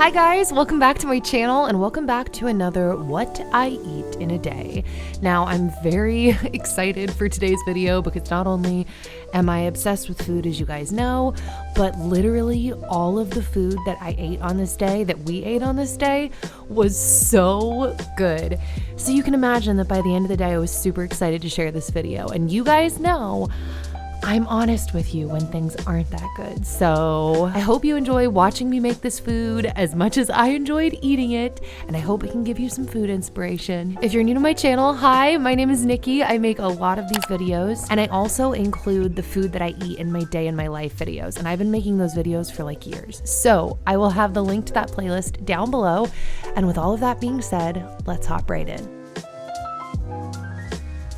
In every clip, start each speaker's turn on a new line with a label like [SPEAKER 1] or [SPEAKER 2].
[SPEAKER 1] Hi guys, welcome back to my channel and welcome back to another What I Eat in a Day. Now I'm very excited for today's video because not only am I obsessed with food, as you guys know, but literally all of the food that I ate on this day, that we ate on this day, was so good. So you can imagine that by the end of the day I was super excited to share this video, and you guys know I'm honest with you when things aren't that good. So I hope you enjoy watching me make this food as much as I enjoyed eating it, and I hope it can give you some food inspiration. If you're new to my channel, hi, my name is Nikki. I make a lot of these videos, and I also include the food that I eat in my day in my life videos, and I've been making those videos for like years. So I will have the link to that playlist down below, and with all of that being said, let's hop right in.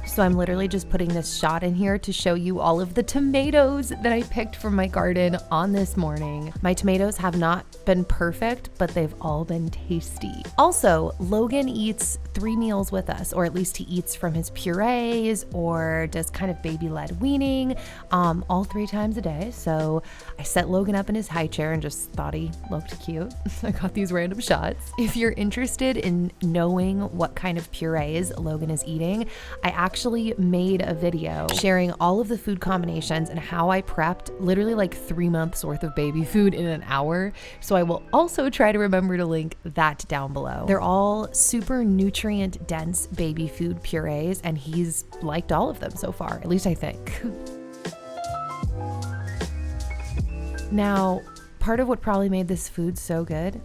[SPEAKER 1] So I'm literally just putting this shot in here to show you all of the tomatoes that I picked from my garden on this morning. My tomatoes have not been perfect, but they've all been tasty. Also, Logan eats 3 meals with us, or at least he eats from his purees or does kind of baby-led weaning all 3 times a day. So I set Logan up in his high chair and just thought he looked cute. I got these random shots. If you're interested in knowing what kind of purees Logan is eating, I actually made a video sharing all of the food combinations and how I prepped literally like 3 months worth of baby food in an hour. So I will also try to remember to link that down below. They're all super nutrient dense baby food purees, and he's liked all of them so far, at least I think. Now, part of what probably made this food so good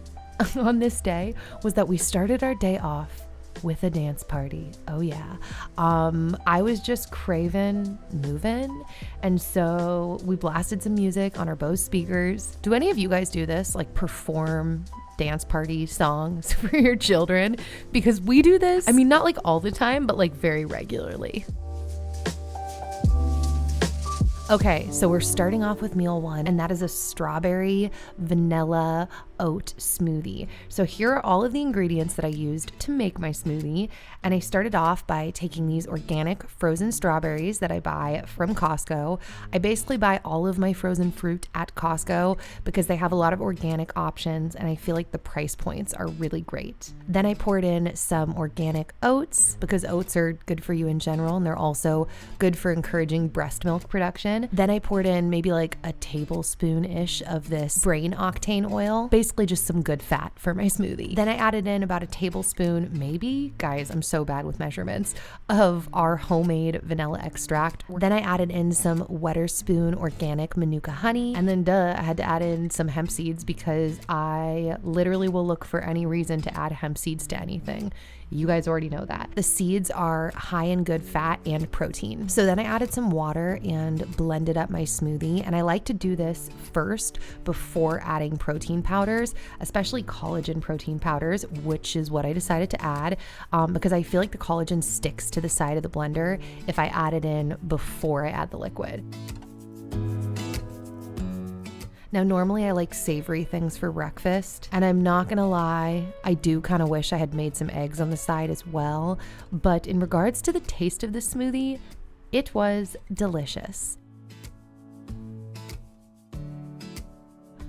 [SPEAKER 1] on this day was that we started our day off with a dance party. Oh yeah. I was just craving moving, and so we blasted some music on our Bose speakers. Do any of you guys do this? Like perform dance party songs for your children? Because we do this. I mean, not like all the time, but like very regularly. Okay, so we're starting off with meal 1, and that is a strawberry vanilla oat smoothie. So here are all of the ingredients that I used to make my smoothie, and I started off by taking these organic frozen strawberries that I buy from Costco. I basically buy all of my frozen fruit at Costco because they have a lot of organic options, and I feel like the price points are really great. Then I poured in some organic oats because oats are good for you in general, and they're also good for encouraging breast milk production. Then I poured in maybe like a tablespoon-ish of this brain octane oil, basically just some good fat for my smoothie. Then I added in about a tablespoon, maybe, guys, I'm so bad with measurements, of our homemade vanilla extract. Then I added in some Wetherspoon organic Manuka honey, and then I had to add in some hemp seeds because I literally will look for any reason to add hemp seeds to anything. You guys already know that. The seeds are high in good fat and protein. So then I added some water and blended up my smoothie. And I like to do this first before adding protein powders, especially collagen protein powders, which is what I decided to add because I feel like the collagen sticks to the side of the blender if I add it in before I add the liquid. Now, normally I like savory things for breakfast, and I'm not gonna lie, I do kind of wish I had made some eggs on the side as well, but in regards to the taste of the smoothie, it was delicious.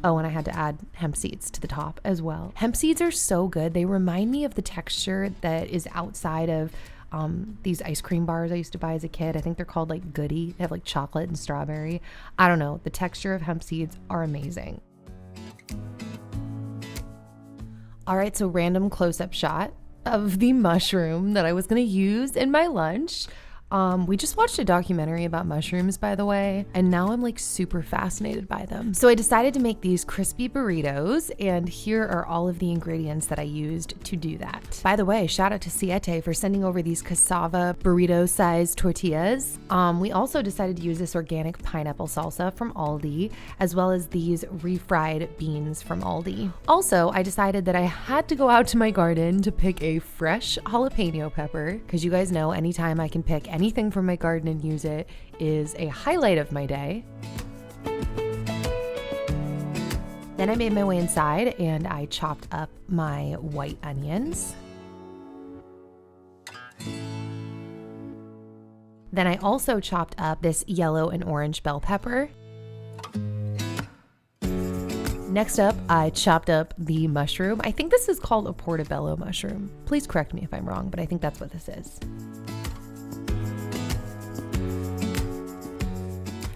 [SPEAKER 1] Oh, and I had to add hemp seeds to the top as well. Hemp seeds are so good. They remind me of the texture that is outside of these ice cream bars I used to buy as a kid. I think they're called like Goody. They have like chocolate and strawberry. I don't know. The texture of hemp seeds are amazing. All right, so random close-up shot of the mushroom that I was gonna use in my lunch. We just watched a documentary about mushrooms, by the way, and now I'm like super fascinated by them. So I decided to make these crispy burritos, and here are all of the ingredients that I used to do that. By the way, shout out to Siete for sending over these cassava burrito-sized tortillas. We also decided to use this organic pineapple salsa from Aldi, as well as these refried beans from Aldi. Also, I decided that I had to go out to my garden to pick a fresh jalapeno pepper, because you guys know anytime I can pick anything from my garden and use it is a highlight of my day. Then I made my way inside and I chopped up my white onions. Then I also chopped up this yellow and orange bell pepper. Next up, I chopped up the mushroom. I think this is called a portobello mushroom. Please correct me if I'm wrong, but I think that's what this is.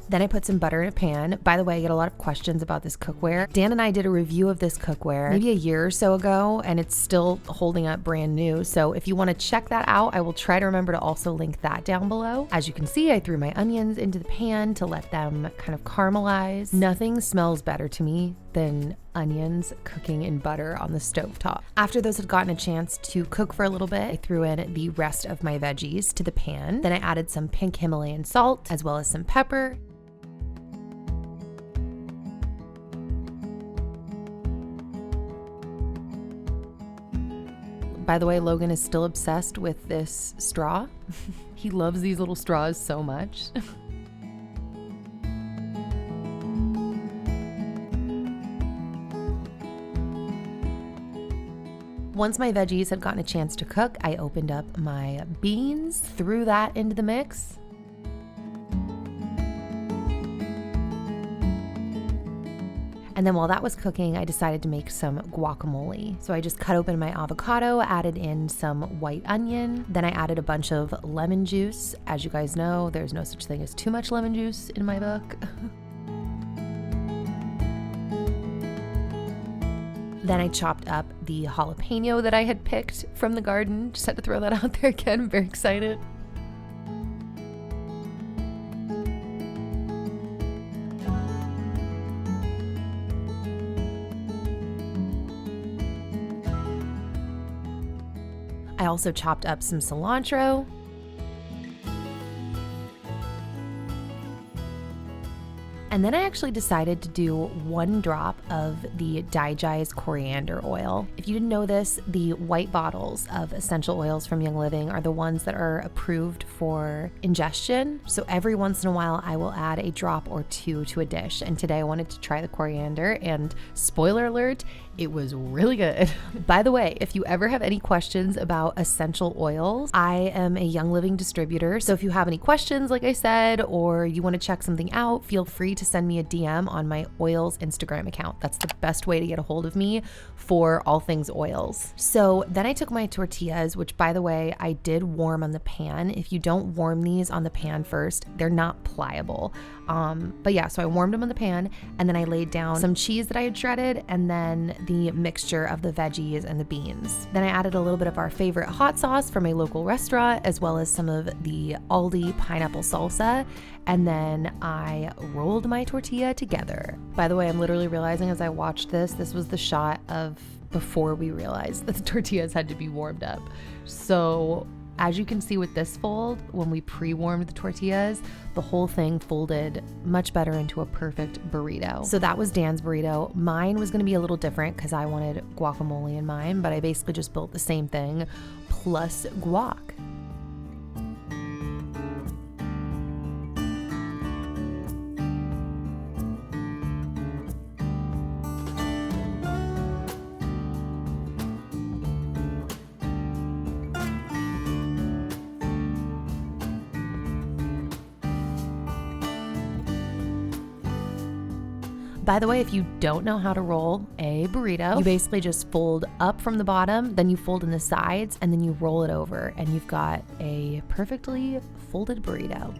[SPEAKER 1] Then I put some butter in a pan. By the way, I get a lot of questions about this cookware. Dan and I did a review of this cookware maybe a year or so ago, and it's still holding up brand new. So if you want to check that out, I will try to remember to also link that down below. As you can see, I threw my onions into the pan to let them kind of caramelize. Nothing smells better to me than onions cooking in butter on the stovetop. After those had gotten a chance to cook for a little bit, I threw in the rest of my veggies to the pan. Then I added some pink Himalayan salt as well as some pepper. By the way, Logan is still obsessed with this straw. He loves these little straws so much. Once my veggies had gotten a chance to cook, I opened up my beans, threw that into the mix. And then while that was cooking, I decided to make some guacamole. So I just cut open my avocado, added in some white onion. Then I added a bunch of lemon juice. As you guys know, there's no such thing as too much lemon juice in my book. Then I chopped up the jalapeno that I had picked from the garden. Just had to throw that out there again. I'm very excited. I also chopped up some cilantro. And then I actually decided to do 1 drop of the digest coriander oil. If you didn't know this, the white bottles of essential oils from Young Living are the ones that are approved for ingestion. So every once in a while, I will add a drop or 2 to a dish. And today I wanted to try the coriander, and spoiler alert, it was really good. By the way, if you ever have any questions about essential oils, I am a Young Living distributor. So if you have any questions, like I said, or you want to check something out, feel free to send me a DM on my oils Instagram account. That's the best way to get a hold of me for all things oils. So then I took my tortillas, which by the way, I did warm on the pan. If you don't warm these on the pan first, they're not pliable. But yeah, so I warmed them on the pan, and then I laid down some cheese that I had shredded, and then the mixture of the veggies and the beans. Then I added a little bit of our favorite hot sauce from a local restaurant, as well as some of the Aldi pineapple salsa, and then I rolled my tortilla together. By the way, I'm literally realizing as I watched this was the shot of before we realized that the tortillas had to be warmed up. So as you can see with this fold, when we pre-warmed the tortillas, the whole thing folded much better into a perfect burrito. So that was Dan's burrito. Mine was gonna be a little different because I wanted guacamole in mine, but I basically just built the same thing plus guac. By the way, if you don't know how to roll a burrito, you basically just fold up from the bottom, then you fold in the sides, and then you roll it over, and you've got a perfectly folded burrito.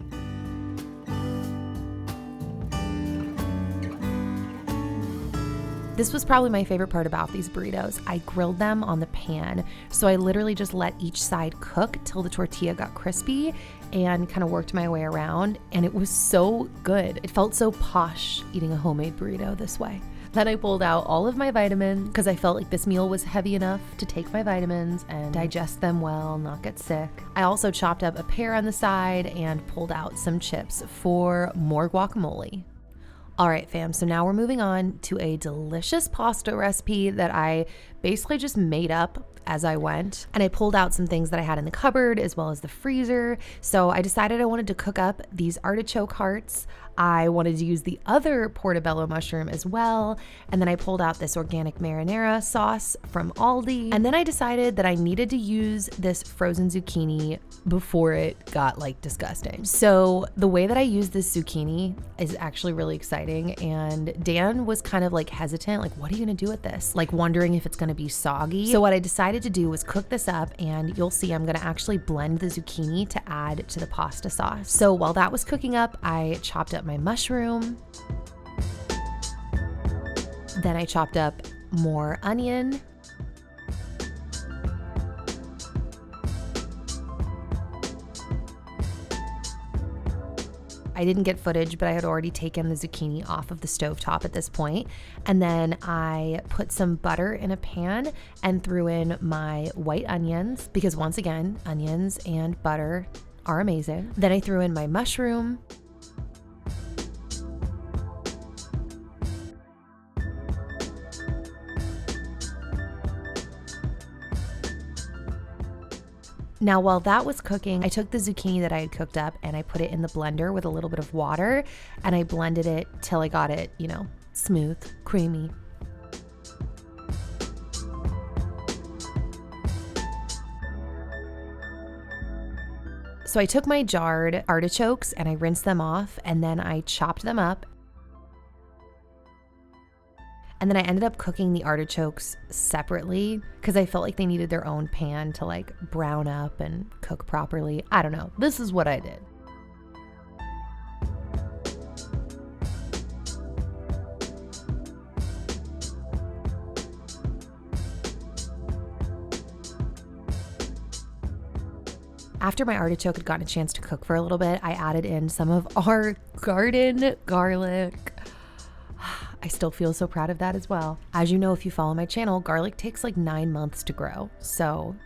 [SPEAKER 1] This was probably my favorite part about these burritos. I grilled them on the pan. So I literally just let each side cook till the tortilla got crispy and kind of worked my way around. And it was so good. It felt so posh eating a homemade burrito this way. Then I pulled out all of my vitamins because I felt like this meal was heavy enough to take my vitamins and digest them well, not get sick. I also chopped up a pear on the side and pulled out some chips for more guacamole. All right, fam, so now we're moving on to a delicious pasta recipe that I basically just made up as I went. And I pulled out some things that I had in the cupboard as well as the freezer. So I decided I wanted to cook up these artichoke hearts. I wanted to use the other portobello mushroom as well. And then I pulled out this organic marinara sauce from Aldi. And then I decided that I needed to use this frozen zucchini before it got like disgusting. So the way that I use this zucchini is actually really exciting. And Dan was kind of like hesitant, like, what are you gonna do with this? Like wondering if it's gonna be soggy. So what I decided to do was cook this up, and you'll see I'm gonna actually blend the zucchini to add to the pasta sauce. So while that was cooking up, I chopped up my mushroom. Then I chopped up more onion. I didn't get footage, but I had already taken the zucchini off of the stovetop at this point. And then I put some butter in a pan and threw in my white onions, because once again, onions and butter are amazing. Then I threw in my mushroom. Now, while that was cooking, I took the zucchini that I had cooked up and I put it in the blender with a little bit of water, and I blended it till I got it, you know, smooth, creamy. So I took my jarred artichokes and I rinsed them off, and then I chopped them up. And then I ended up cooking the artichokes separately because I felt like they needed their own pan to like brown up and cook properly. I don't know. This is what I did. After my artichoke had gotten a chance to cook for a little bit, I added in some of our garden garlic. I still feel so proud of that as well. As you know, if you follow my channel, garlic takes like 9 months to grow. So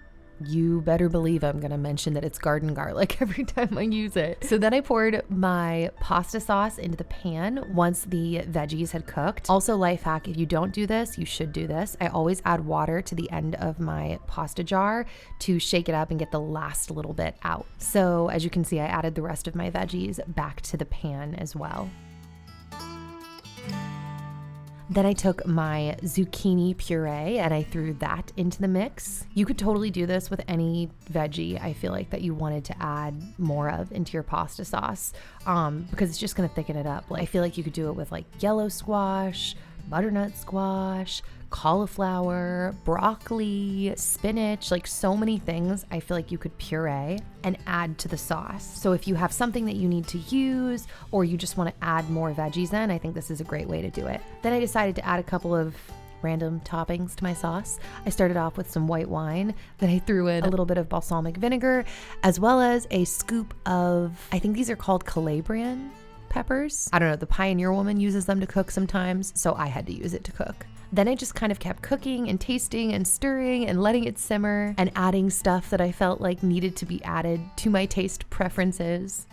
[SPEAKER 1] you better believe I'm gonna mention that it's garden garlic every time I use it. So then I poured my pasta sauce into the pan once the veggies had cooked. Also, life hack, if you don't do this, you should do this. I always add water to the end of my pasta jar to shake it up and get the last little bit out. So as you can see, I added the rest of my veggies back to the pan as well. Then I took my zucchini puree and I threw that into the mix. You could totally do this with any veggie I feel like that you wanted to add more of into your pasta sauce, because it's just gonna thicken it up. Like, I feel like you could do it with like yellow squash, butternut squash, cauliflower, broccoli, spinach, like so many things I feel like you could puree and add to the sauce. So if you have something that you need to use or you just want to add more veggies in, I think this is a great way to do it. Then I decided to add a couple of random toppings to my sauce. I started off with some white wine, then I threw in a little bit of balsamic vinegar, as well as a scoop of, I think these are called Calabrian peppers. I don't know, the Pioneer woman uses them to cook sometimes, so I had to use it to cook. Then I just kind of kept cooking and tasting and stirring and letting it simmer and adding stuff that I felt like needed to be added to my taste preferences.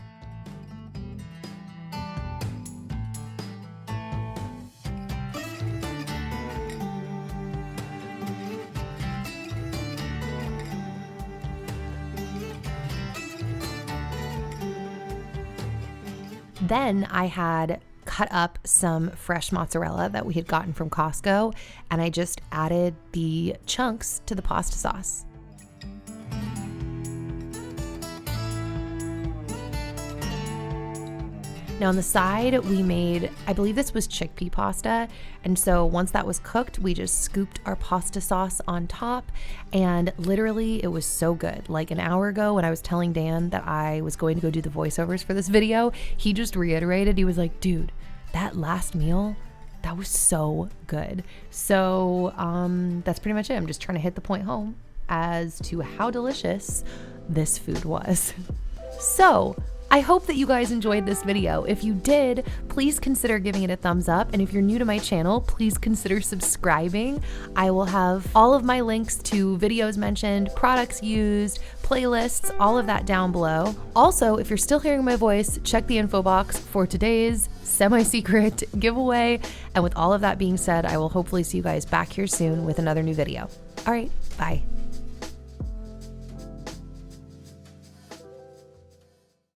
[SPEAKER 1] Then I had cut up some fresh mozzarella that we had gotten from Costco, and I just added the chunks to the pasta sauce. Now on the side, we made, I believe this was chickpea pasta. And so once that was cooked, we just scooped our pasta sauce on top, and literally it was so good. Like an hour ago when I was telling Dan that I was going to go do the voiceovers for this video, he just reiterated, he was like, dude, that last meal, that was so good. So that's pretty much it. I'm just trying to hit the point home as to how delicious this food was. So I hope that you guys enjoyed this video. If you did, please consider giving it a thumbs up. And if you're new to my channel, please consider subscribing. I will have all of my links to videos mentioned, products used, playlists, all of that down below. Also, if you're still hearing my voice, check the info box for today's semi-secret giveaway. And with all of that being said, I will hopefully see you guys back here soon with another new video. All right, bye.